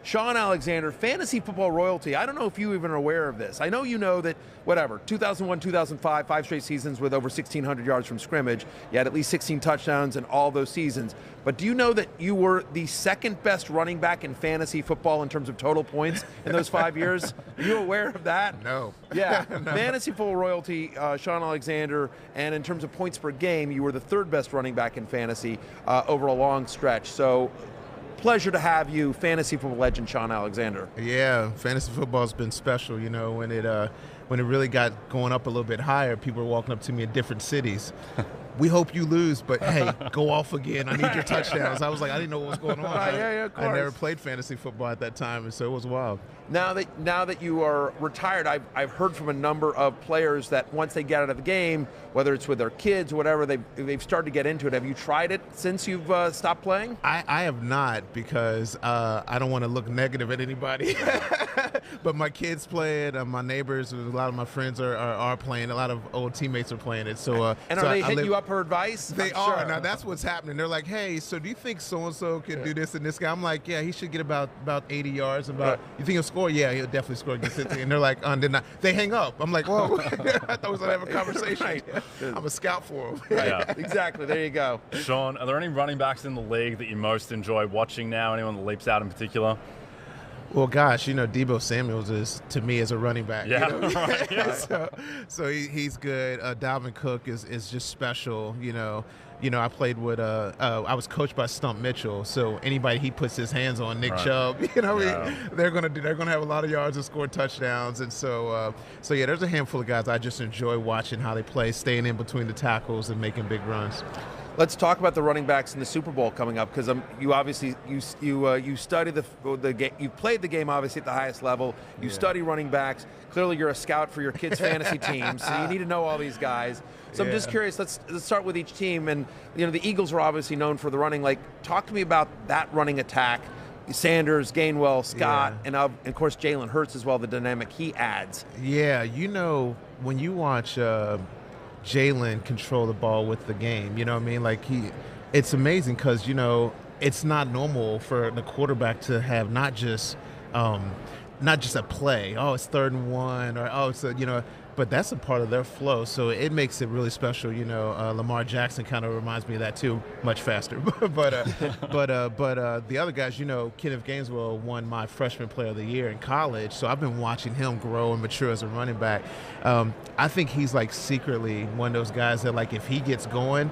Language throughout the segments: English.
Shaun Alexander, fantasy football royalty. I don't know if you even are aware of this. I know you know that, 2001, 2005, 5 straight seasons with over 1,600 yards from scrimmage. You had at least 16 touchdowns in all those seasons. But do you know that you were the second best running back in fantasy football in terms of total points in those 5 years? Are you aware of that? No. Yeah. No. Fantasy football royalty, Shaun Alexander. And in terms of points per game, you were the third best running back in fantasy over a long stretch. So, pleasure to have you, fantasy football legend Shaun Alexander. Yeah, fantasy football has been special. When it really got going up a little bit higher, people were walking up to me in different cities. We hope you lose, but hey, go off again. I need your touchdowns. I was like, I didn't know what was going on. Yeah, of course. I never played fantasy football at that time, and so it was wild. Now that you are retired, I've heard from a number of players that once they get out of the game, whether it's with their kids or whatever, they've started to get into it. Have you tried it since you've stopped playing? I have not, because I don't want to look negative at anybody. But my kids play it. My neighbors, a lot of my friends are playing. A lot of old teammates are playing it. So and are they hitting you up for advice? They are. Sure. Now that's what's happening. They're like, hey, so do you think so and so can do this and this guy? I'm like, yeah, he should get about 80 yards. You think he'll score? Yeah, he'll definitely score against it. And they're like, they hang up. I'm like, whoa. I thought we was gonna have a conversation. Right. I'm a scout for them. Yeah, exactly. There you go. Shaun, are there any running backs in the league that you most enjoy watching now? Anyone that leaps out in particular? Well, gosh, Deebo Samuels is, to me, as a running back. Yeah, right. Yeah. So he's good. Dalvin Cook is just special. I played with I was coached by Stump Mitchell. So anybody he puts his hands on, Nick Chubb, they're gonna have a lot of yards and score touchdowns. And so yeah, there's a handful of guys I just enjoy watching how they play, staying in between the tackles and making big runs. Let's talk about the running backs in the Super Bowl coming up, because you obviously you study the game. You've played the game obviously at the highest level. You study running backs. Clearly, you're a scout for your kids' fantasy team, so you need to know all these guys. So I'm just curious. Let's start with each team. And the Eagles are obviously known for the running. Like, talk to me about that running attack. Sanders, Gainwell, Scott, and of course Jalen Hurts as well. The dynamic he adds. Yeah, when you watch Jalen control the ball with the game, you know what I mean? Like, it's amazing because, it's not normal for the quarterback to have not just a play. Oh, it's 3rd and 1, or it's but that's a part of their flow. So it makes it really special. Lamar Jackson kind of reminds me of that too, much faster. but the other guys, Kenneth Gainswell won my freshman player of the year in college. So I've been watching him grow and mature as a running back. I think he's like secretly one of those guys that, like, if he gets going,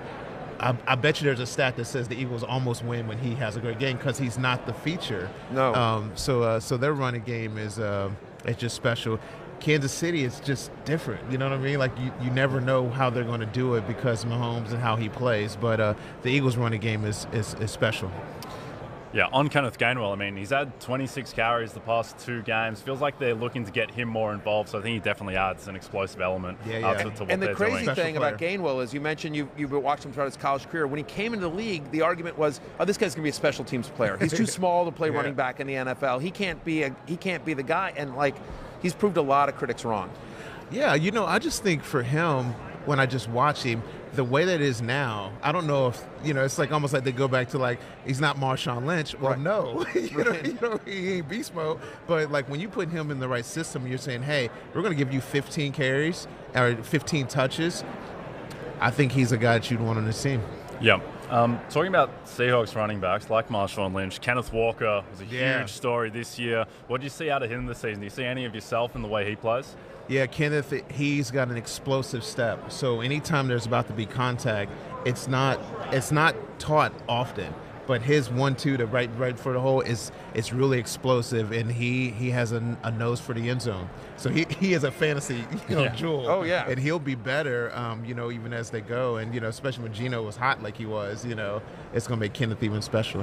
I bet you there's a stat that says the Eagles almost win when he has a great game, because he's not the feature. No. So their running game is it's just special. Kansas City is just different. You know what I mean? Like, you never know how they're going to do it because of Mahomes and how he plays. But the Eagles' running game is special. Yeah, on Kenneth Gainwell, I mean, he's had 26 carries the past 2 games. Feels like they're looking to get him more involved, so I think he definitely adds an explosive element to what they're doing. And the crazy thing about Gainwell is, you mentioned you've watched him throughout his college career. When he came into the league, the argument was, this guy's going to be a special teams player. He's too small to play running back in the NFL. He can't be the guy. And, like, he's proved a lot of critics wrong. Yeah, I just think for him, when I just watch him, the way that it is now, I don't know if, it's like almost like they go back to, like, he's not Marshawn Lynch. Well, no, he ain't beast mode. But, like, when you put him in the right system, you're saying, hey, we're going to give you 15 carries or 15 touches. I think he's a guy that you'd want on this team. Yeah. Talking about Seahawks running backs like Marshawn Lynch, Kenneth Walker was a huge story this year. What do you see out of him this season? Do you see any of yourself in the way he plays? Yeah, Kenneth, he's got an explosive step. So anytime there's about to be contact, it's not taught often. But his 1-2 to right for the hole it's really explosive, and he has a nose for the end zone. So he is a fantasy jewel. Oh yeah, and he'll be better, even as they go. And especially when Geno was hot like he was, it's gonna make Kenneth even special.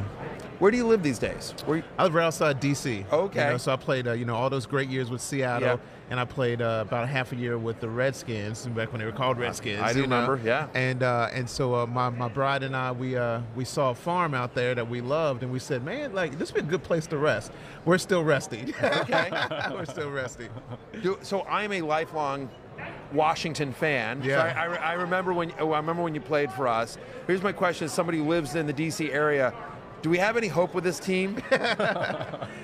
Where do you live these days? I live right outside D.C. Okay. So I played, all those great years with Seattle, and I played about a half a year with the Redskins back when they were called Redskins. I do remember, yeah. And so my bride and I, we saw a farm out there that we loved, and we said, man, like, this would be a good place to rest. We're still resting. Okay. We're still resting. So I'm a lifelong Washington fan. Yeah. So I remember when you played for us. Here's my question: as somebody who lives in the D.C. area, Do we have any hope with this team?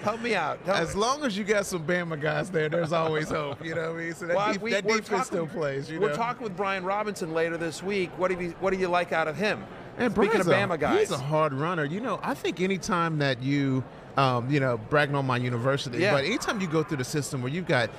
Help me out. As long as you got some Bama guys there, there's always hope. You know what I mean? So that defense still plays. We're talking with Brian Robinson later this week. What do you like out of him? And Speaking of Bama guys, he's a hard runner. I think anytime that you, bragging on my university, but anytime you go through the system where you've got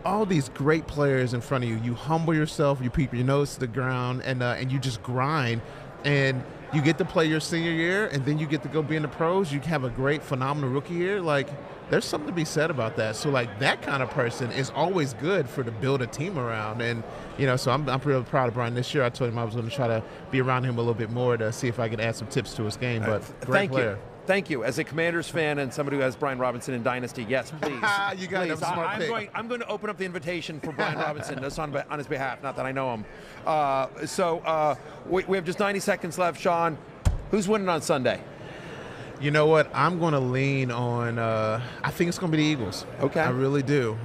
all these great players in front of you, you humble yourself, you keep your nose to the ground, and you just grind, and you get to play your senior year, and then you get to go be in the pros. You have a great, phenomenal rookie year. Like, there's something to be said about that. So, like, that kind of person is always good to build a team around. And, so I'm really proud of Brian. This year I told him I was going to try to be around him a little bit more to see if I could add some tips to his game. But great player. Thank you. As a Commanders fan and somebody who has Brian Robinson in Dynasty, yes, please. You got a smart pick. I'm going to open up the invitation for Brian Robinson. That's on his behalf, not that I know him. We have just 90 seconds left. Shaun, who's winning on Sunday? You know what? I'm going to lean on I think it's going to be the Eagles. Okay. I really do.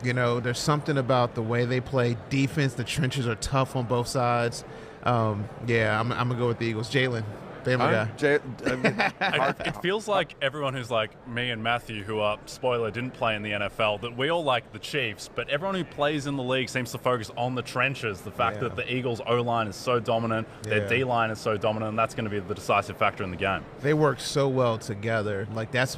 There's something about the way they play defense. The trenches are tough on both sides. I'm going to go with the Eagles. Jalen. It feels like everyone who's like me and Matthew, who are, spoiler, didn't play in the NFL, that we all like the Chiefs, but everyone who plays in the league seems to focus on the trenches, the fact that the Eagles' O-line is so dominant, their D-line is so dominant, and that's going to be the decisive factor in the game. They work so well together. Like, that's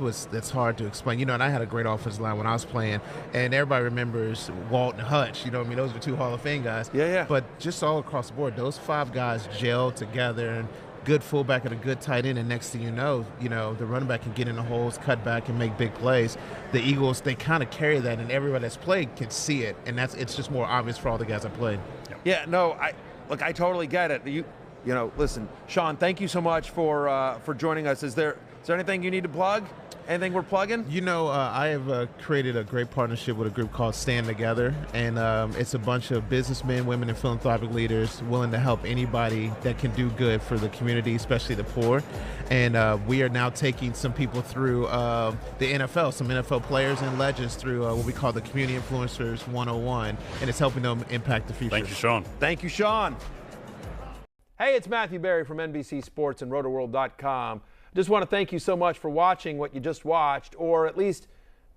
hard to explain. And I had a great offensive line when I was playing, and everybody remembers Walt and Hutch. Those were two Hall of Fame guys. Yeah. But just all across the board, those five guys gel together, and good fullback and a good tight end, and next thing you know, the running back can get in the holes, cut back, and make big plays. The Eagles, they kind of carry that, and everybody that's played can see it, and it's just more obvious for all the guys that played. Yeah, no, I totally get it. Listen, Shaun, thank you so much for joining us. Is there anything you need to plug? Anything we're plugging? I have created a great partnership with a group called Stand Together, and it's a bunch of businessmen, women, and philanthropic leaders willing to help anybody that can do good for the community, especially the poor. And we are now taking some people through the NFL, some NFL players and legends through what we call the Community Influencers 101, and it's helping them impact the future. Thank you, Shaun. Thank you, Shaun. Hey, it's Matthew Berry from NBC Sports and RotoWorld.com. Just want to thank you so much for watching what you just watched, or at least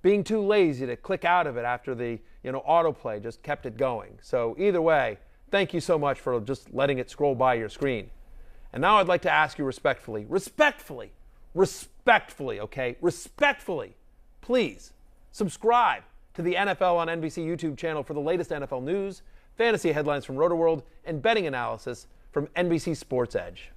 being too lazy to click out of it after the autoplay just kept it going. So either way, thank you so much for just letting it scroll by your screen. And now I'd like to ask you respectfully, please subscribe to the NFL on NBC YouTube channel for the latest NFL news, fantasy headlines from RotoWorld, and betting analysis from NBC Sports Edge.